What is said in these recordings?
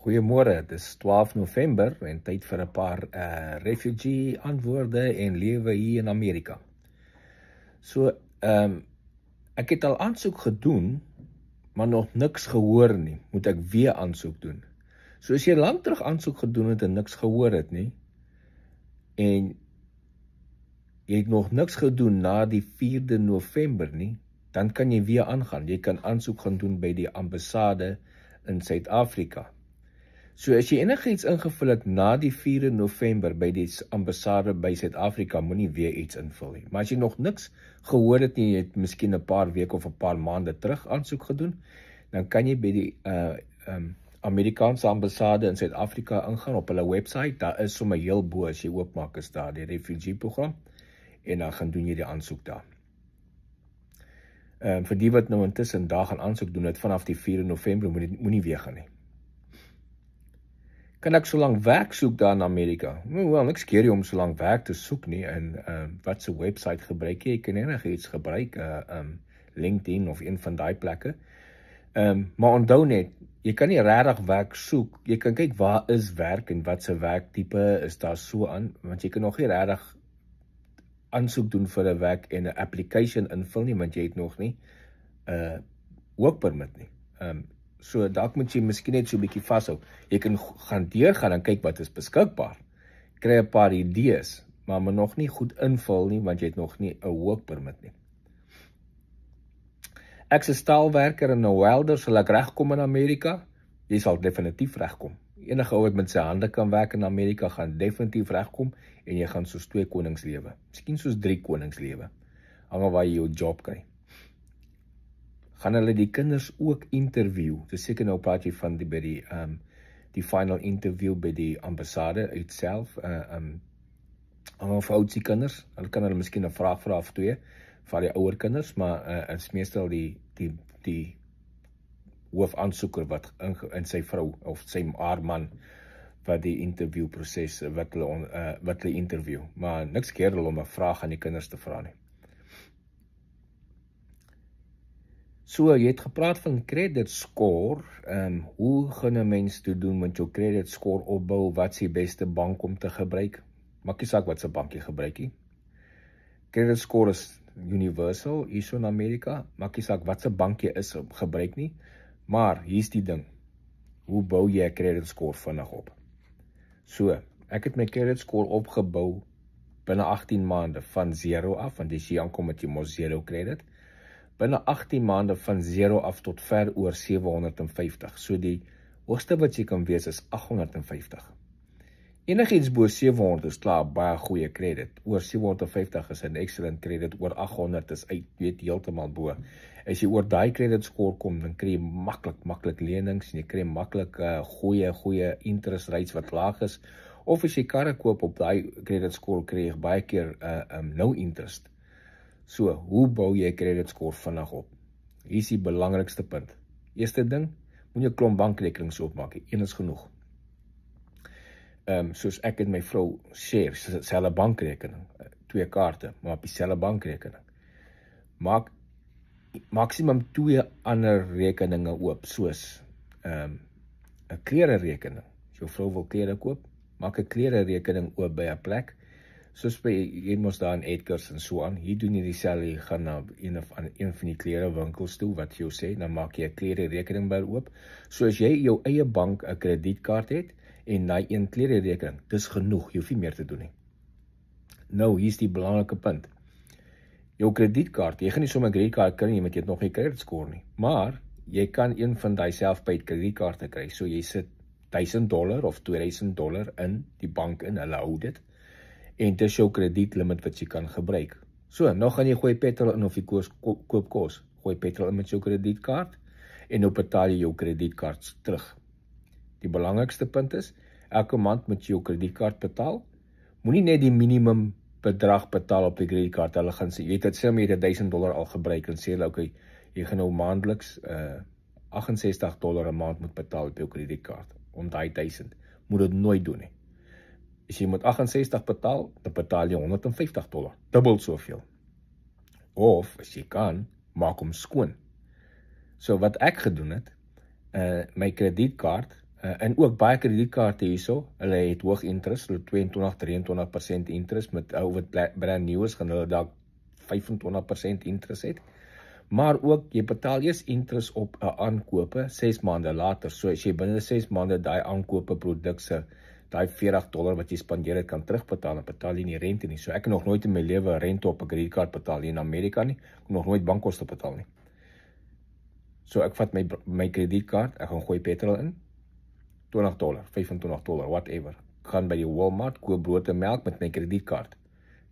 Goeiemôre, dis 12 November en tyd vir 'n paar refugee antwoorde en lewe hier in Amerika. So, ek het al aansoek gedoen, maar nog niks gehoor nie. Moet ek weer aansoek doen? So as jy lank terug aansoek gedoen het en niks gehoor het nie, en jy het nog niks gedoen na die 4de November nie, dan kan jy weer aangaan. Jy kan aansoek gaan doen by die ambassade in Suid-Afrika. So as jy enigiets ingevul het na die 4de November by die ambassade by Suid-Afrika, moenie weer iets invul nie. Maar as jy nog niks gehoor het nie, jy het miskien 'n paar weke of 'n paar maande terug aansoek gedoen, dan kan jy by die Amerikaanse ambassade in Suid-Afrika ingaan op hulle website. Daar is sommer heel bo as jy oopmaak is daar die refugee program en dan gaan doen jy die aansoek daar. Vir die wat nou intussen daar gaan aansoek doen het vanaf die 4de November, moenie weer gaan nie. Kan ek so lank werk soek daar in Amerika? Wel, niks keer jy om so lank werk te soek nie, en wat se website gebruik jy? Jy kan enigiets gebruik, LinkedIn of een van daai plekke. Maar onthou net, jy kan nie regtig werk soek, jy kan kyk waar is werk en wat se werktipe is daar so aan, want jy kan nog nie regtig aansoek doen vir 'n werk en 'n application invul nie, want jy het nog nie work permit nie. So dalk moet jy miskien net so 'n bietjie vashou. Jy kan gaan deurgaan en kyk wat is beskikbaar. Kry 'n paar idees, maar nog nie goed invul nie, want jy het nog nie 'n work permit nie. Ek's 'n staalwerker en 'n welder, sal ek regkom in Amerika? Jy sal definitief regkom. Enige ou wat met sy hande kan werk in Amerika gaan definitief regkom en jy gaan soos 2 konings lewe. Miskien soos 3 konings lewe. Hang af waar jy jou job kry. Gaan hulle die kinders ook interview? Dis seker nou praat jy van by die final interview by die ambassade uitself. Hang af vir oudsie kinders. Hulle kan hulle miskien 'n vraag vra of 2 vir die ouer kinders, maar is meestal die hoofaansoeker wat in sy vrou of haar man wat die interviewproses wat hulle interview. Maar niks keer hulle om 'n vraag aan die kinders te vra nie. So, jy het gepraat van credit score. Hoe gaan 'n mens toe doen met jou credit score opbou? Wat is die beste bank om te gebruik? Maak nie saak wat se bank jy gebruik nie. Credit score is universal hier so in Amerika. Maak nie saak wat se bank jy is gebruik nie. Maar hier's die ding. Hoe bou jy 'n credit score vinnig op? So, ek het my credit score opgebou binne 18 maande van 0 af, want as jy aankom met jy mos 0 credit. Binne 18 maande van 0 af tot ver oor 750. So die hoogste wat jy kan wees is 850. Enigiets bo 700 is klaar baie goeie credit. Oor 750 is 'n excellent credit. Oor 800 is heeltemal bo. As jy oor daai credit score kom, dan kry jy maklik lenings en jy kry maklik goeie interest rates wat laag is. Of as jy karre koop op daai credit score, kry jy baie keer no interest. So, hoe bou jy credit score vinnig op? Hier is die belangrikste punt. Eerste ding, moet jy 'n klomp bankrekenings oopmaak. Een is genoeg. Soos ek en my vrou share, selfe bankrekening, 2 kaarte, maar op dieselfde bankrekening. Maak maksimum 2 ander rekeninge oop, soos 'n klererekening. As jou vrou wil klere koop, maak 'n klererekening oop by 'n plek, soos by jy mos daar in Edgars en so aan. Hier doen jy dieselfde, jy gaan na een van die klerewinkels toe wat jou sê, dan maak jy 'n klererekening by oop. So as jy jou eie bank 'n kredietkaart het en daai een klererekening, dis genoeg, jy hoef nie meer te doen nie. Nou, hier's die belangrike punt. Jou kredietkaart, jy gaan nie sommer 'n kredietkaart kry nie, want jy het nog nie credit score nie. Maar jy kan een van daai self-paid kredietkaarte kry. So jy sit $1000 of $2000 in die bank in, hulle hou dit. En dis jou kredietlimit wat jy kan gebruik. So, nou gaan jy gooi petrol in of jy koop kos. Gooi petrol in met jou kredietkaart en nou betaal jy jou kredietkaart terug. Die belangrikste punt is, elke maand moet jy jou kredietkaart betaal. Moenie net die minimum bedrag betaal op die kredietkaart. Hulle gaan sê, jy het sê maar jy het $1000 al gebruik en sê hulle, okay, jy gaan nou maandeliks $68 'n maand moet betaal op jou kredietkaart. Om daai 1000. Moet dit nooit doen nie. As jy moet 68 betaal, dan betaal jy $150. Dubbel soveel. Of, as jy kan, maak hom skoon. So wat ek gedoen het, my kredietkaart, En ook baie kredietkaarte hierso, hulle het hoog interest, hulle 22-23% interest, met wat brand new is, gaan hulle dalk 25% interest het. Maar ook, jy betaal eers interest op 'n aankope 6 maande later. So as jy binne 6 maande daai aankope produk se daai $40 wat jy spandeer het kan terugbetaal, dan betaal jy nie rente nie. So ek het nog nooit in my lewe rente op 'n kredietkaart betaal nie in Amerika nie. Ek het nog nooit bankkoste betaal nie. So ek vat my kredietkaart, ek gaan gooi petrol in, $20, $25, whatever. Ek gaan by die Walmart, koop brood en melk met my kredietkaart,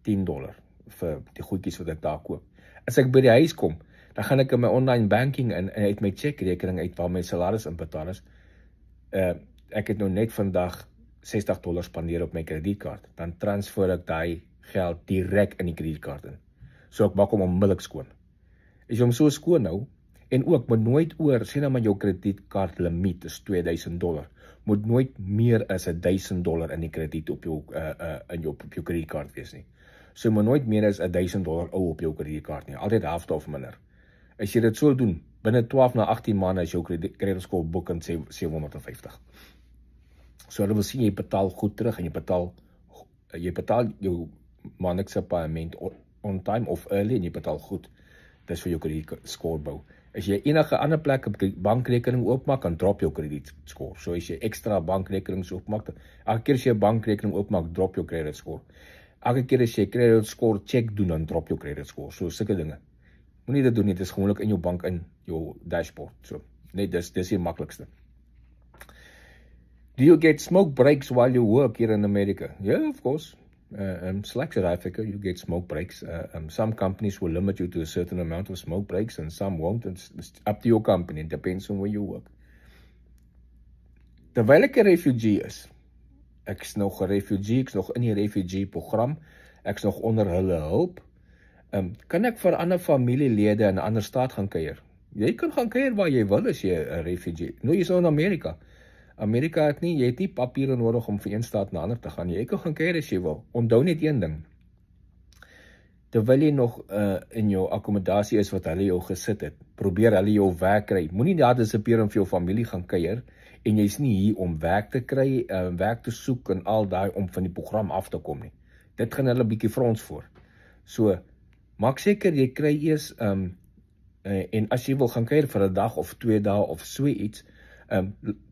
$10 vir die goedjies wat ek daar koop. As ek by die huis kom, dan gaan ek in my online banking en uit my checkrekening uit waar my salaris inbetaal is. Ek het nou net vandag $60 spandeer op my kredietkaart. Dan transfer ek daai geld direk in die kredietkaart in. So ek maak hom onmiddellik skoon. As jy hom so skoon nou, en ook moet nooit oor, sê nou maar jou kredietkaart limiet is $2000, moet nooit meer as $1000 in die krediet op jou kredietkaart wees nie. So moet nooit meer as $1000 ou op jou kredietkaart nie, altyd helfte of minder. As jy dit so doen, binne 12 na 18 maande is jou credit score boek in 750. So hulle wil sien jy betaal goed terug en jy betaal jou maandelikse paaiement on time of early en jy betaal goed. Dis vir jou credit score bou. As jy enige ander plek op bankrekening oopmaak, kan drop jou credit score. So as jy ekstra bankrekenings oopmaak, elke keer as jy 'n bankrekening oopmaak, drop jou credit score. Elke keer as jy credit score check doen, dan drop jou credit score. So sulke dinge. Moenie dit doen nie, dit is gewoonlik in jou bank in jou dashboard. So net dis die maklikste. Do you get smoke breaks while you work here in America? Yeah, of course. Like South Africa, you get smoke breaks. Some companies will limit you to a certain amount of smoke breaks and some won't. It's up to your company. It depends on where you work. Terwyl ek 'n refugee is, ek is nog 'n refugee, ek is nog in die refugee program, ek is nog onder hulle hulp, kan ek vir ander familielede in 'n ander staat gaan kuier? Jy kan gaan kuier waar jy wil as jy 'n refugee. Nou jy is in Amerika. Amerika jy het nie papiere nodig om van een staat na ander te gaan. Jy kan gaan kuier as jy wil. Onthou net een ding. Terwyl jy nog in jou akkommodasie is wat hulle jou gesit het, probeer hulle jou werk kry. Moenie daar disappear en vir jou familie gaan kuier en jy's nie hier om werk te kry, werk te soek en al daai om van die program af te kom nie. Dit gaan hulle 'n bietjie vir ons voor. So, maak seker jy kry eers en as jy wil gaan kuier vir 'n dag of 2 dae of so iets,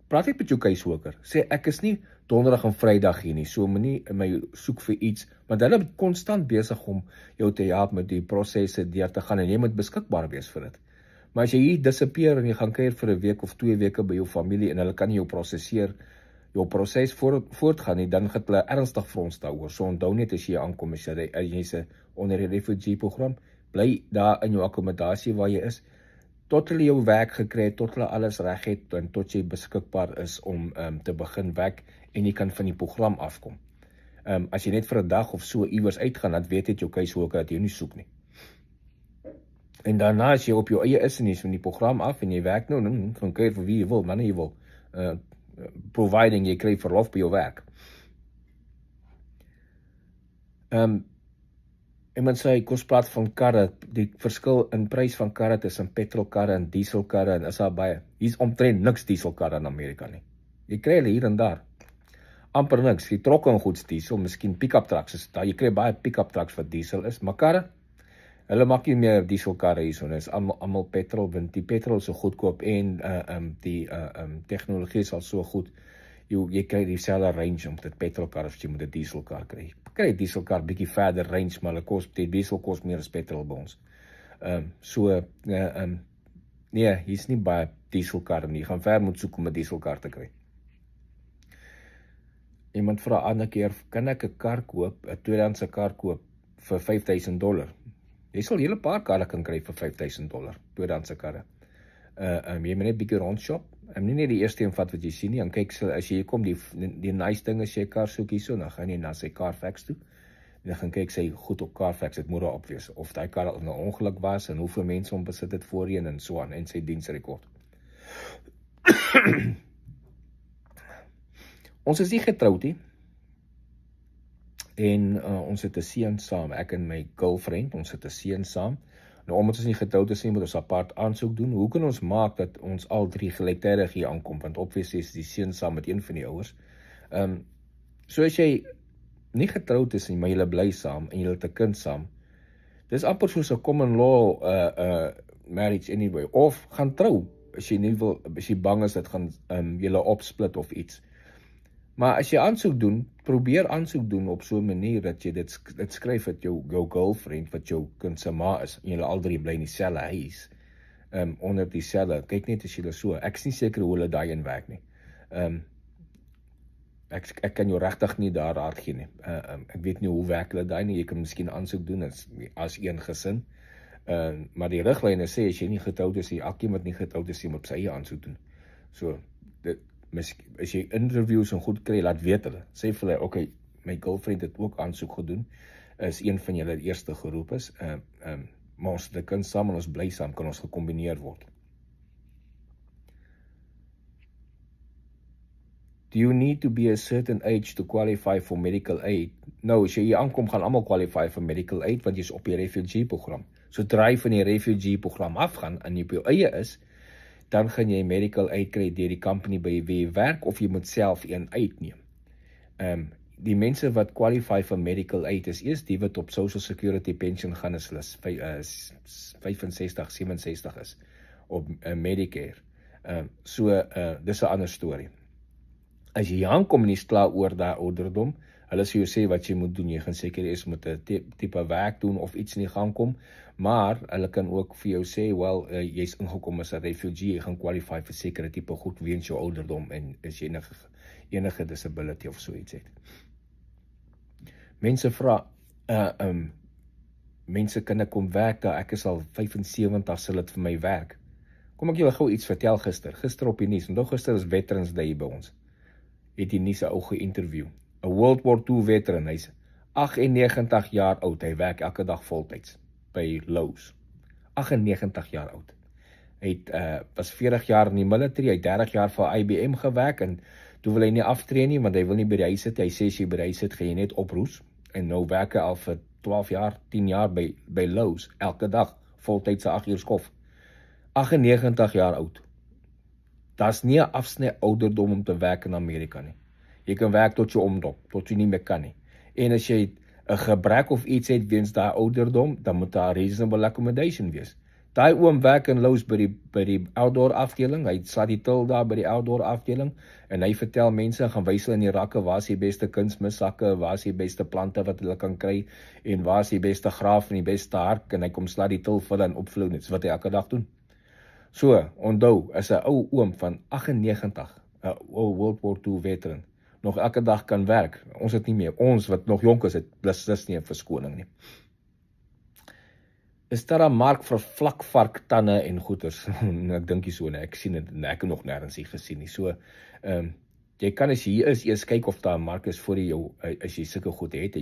praat net met jou caseworker. Sê ek is nie donderdag en Vrydag hier nie, so moenie my soek vir iets, want hulle is konstant besig om jou te help met die prosesse deur te gaan en jy moet beskikbaar wees vir dit. Maar as jy hier disappear en jy gaan kuier vir 'n week of 2 weke by jou familie en hulle kan nie jou prosesseer, jou proses voortgaan nie, dan gaan hulle ernstig vir ons daaroor. So onthou net as jy aankom as jy's onder die refugee program, bly daar in jou akkommodasie waar jy is, tot hulle jou werk gekry het, tot hulle alles reg het en tot jy beskikbaar is om te begin werk en jy kan van die program afkom. As jy net vir 'n dag of so iewers uitgaan, dan weet dit jou caseworker dat jy nie soek nie. En daarna as jy op jou eie is en jy is van die program af en jy werk nou, dan kan kuier vir wie jy wil, wanneer jy wil, providing jy kry verlof by jou werk. Iemand sê, kom ons praat van karre, die verskil in prys van karre tussen petrolkarre en dieselkarre en is daar baie. Hier is omtrent niks dieselkarre in Amerika nie. Jy kry hulle hier en daar. Amper niks, die trokke en goeds diesel, miskien pick-up trucks is daar, jy kry baie pick-up trucks wat diesel is, maar karre, hulle maak nie meer dieselkarre hier so, is almal petrol, want die petrol is so goedkoop en die tegnologie is al so goed, jy kry dieselfde range om dit petrolkar of jy moet 'n dieselkar kry. Kry 'n dieselkar bietjie verder range, maar die diesel kos meer as petrol by ons. Nee, hier's nie baie dieselkar nie. Jy gaan ver moet soek om 'n dieselkar te kry. Iemand vra 'n ander keer, kan ek 'n kar koop, 'n tweedehandse kar koop vir $5000? Jy sal 'n hele paar karre kan kry vir $5000, tweedehandse karre. Jy moet net bietjie rondshop. Nie net die eerste een vat wat jy sien nie, en kyk, as jy kom, die nice ding as jy 'n kar soek hierso, dan gaan jy na sy Carfax toe, en dan gaan kyk sy goed op Carfax, dit moet daar op wees, of die kar in 'n ongeluk was, en hoeveel mense hom besit het voorheen, en so aan, en sy diensrekord. Ons is nie getroud nie, en ons het 'n seun saam, ek en my girlfriend, ons het 'n seun saam, Nou, omdat ons nie getroud is nie, moet ons apart aansoek doen. Hoe kan ons maak dat ons al 3 gelyktydig hier aankom? Want obviously is die seun saam met een van die ouers. So as jy nie getroud is nie, maar julle bly saam en julle het 'n kind saam, dis amper soos 'n common law marriage anyway, of gaan trou, as jy nie wil, as jy bang is dat gaan julle opsplit of iets. Maar as jy aansoek doen, probeer aansoek doen op so 'n manier dat jy dit skryf dat jou girlfriend, wat jou kind se ma is, en julle al 3 bly in dieselfde huis, onder dieselfde, kyk net as julle so, ek is nie seker hoe hulle daai in werk nie. Ek kan jou regtig nie daar raad gee nie. Ek weet nie hoe werk hulle daai nie, jy kan miskien aansoek doen as een gesin. Maar die riglyne sê, as jy nie getroud is, elkeen wat nie getroud is, jy moet sy eie aansoek doen. So, as jy interviews en goed kry, laat weet hulle. Sê vir hulle, okay, my girlfriend het ook aansoek gedoen, is een van julle eerste geroep is, maar ons het 'n kind saam en ons bly saam, kan ons gekombineer word. Do you need to be a certain age to qualify for medical aid? Nou, as jy hier aankom, gaan almal qualify vir medical aid, want jy is op die refugee program. Sodra jy van die refugee program afgaan, en jy op jou eie is, dan gaan jy medical aid kry deur die company by wie jy werk, of jy moet self een uitneem. Die mense wat qualify vir medical aid is eers die wat op social security pension gaan as hulle 65, 67 is, op Medicare. Dis 'n ander storie. As jy aankom en jy is klaar oor daai ouderdom, hulle sê jou sê wat jy moet doen, jy gaan seker eers met 'n tipe werk doen of iets in die gang kom, maar hulle kan ook vir jou sê, wel, jy's ingekom as 'n refugee, jy gaan qualify vir sekere tipe goed weens jou ouderdom en as jy enige disability of so iets het. Mense vra, mense kan ek kom werk daar, ek is al 75, sal dit vir my werk. Kom ek julle gou iets vertel gister op die nuus, want gister is Veterans Day by ons. Het die nuus 'n ou ge-interview. 'n World War II veteran, hy's 98 jaar oud, hy werk elke dag voltyds by Lowe's. 98 jaar oud. Hy was 40 jaar in die military, hy het 30 jaar vir IBM gewerk, en toe wil hy nie aftree nie, want hy wil nie by die huis sit, hy sê as jy by die huis sit, gaan jy net oproes, en nou werk hy al vir 12 jaar, 10 jaar by Lowe's, elke dag, voltydse 8 uur skof. 98 jaar oud. Daar's nie 'n afsny ouderdom om te werk in Amerika nie. Jy kan werk tot jy omdop, tot jy nie meer kan nie. En as jy 'n gebrek of iets het weens daai ouderdom, dan moet daar reasonable accommodation wees. Daai oom werk in Lowe's by die outdoor afdeling, hy slaat die til daar by die outdoor afdeling, en hy vertel mense, gaan wys hulle in die rakke, waar is die beste kunsmissakke, waar is die beste plante wat hulle kan kry, en waar is die beste graaf en die beste hark, en hy kom slaat die til vir hulle en opvlou net, wat hy elke dag doen. So, onthou, as 'n ou oom van 98, 'n ou World War II veteran, nog elke dag kan werk, ons het nie meer, ons wat nog jonk is, het dis nie 'n verskoning nie. Is daar 'n mark vir vlakvarktande en goeders? Ek dink nie so nie, ek sien dit, ek het nog nêrens hier gesien nie. So, jy kan as jy hier is, eers kyk of daar 'n mark is voor jou, as jy sulke goed het,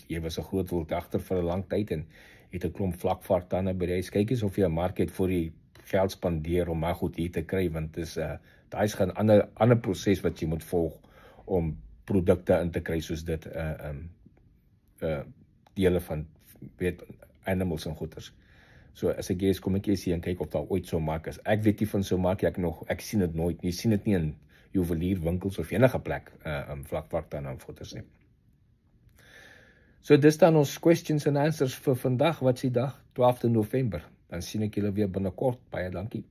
jy was 'n groot wildagter vir 'n lang tyd, en het 'n klomp vlakvarktande by die huis, kyk eens of jy 'n mark het voor die geld spandeer om maar goed hier te kry, want dis daai is 'n ander proses wat jy moet volg om produkte in te kry soos dit, dele van animals en goeders. So as ek is, kom ek eers hier en kyk of daar ooit so 'n mark is. Ek weet nie van so 'n mark, ek sien dit nooit. Jy sien dit nie in juwelierwinkels of enige plek, vlakvarktande en goeders nie. So dis dan ons questions and answers vir vandag. Wat is die dag? 12de November. Dan sien ek julle weer binnekort. Baie dankie.